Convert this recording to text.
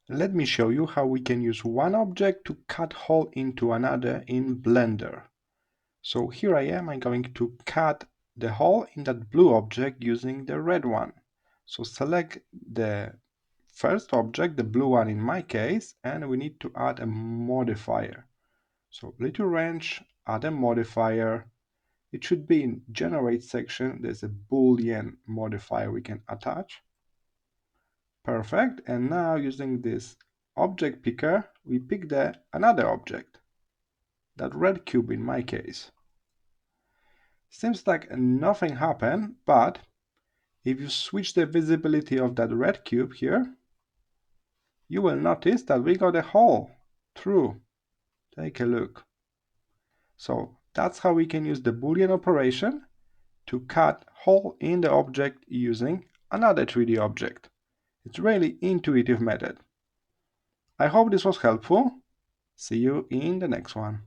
Let me show you how we can use one object to cut hole into another in Blender. So here I am, I'm going to cut the hole in that blue object using the red one. So select the first object, the blue one in my case, and we need to add a modifier. So little wrench, add a modifier. It should be in generate section. There's a Boolean modifier we can attach. Perfect. And now using this object picker, we pick another object, that red cube in my case. Seems like nothing happened, but if you switch the visibility of that red cube here, you will notice that we got a hole through. Take a look. So that's how we can use the Boolean operation to cut hole in the object using another 3D object. It's really intuitive method. I hope this was helpful. See you in the next one.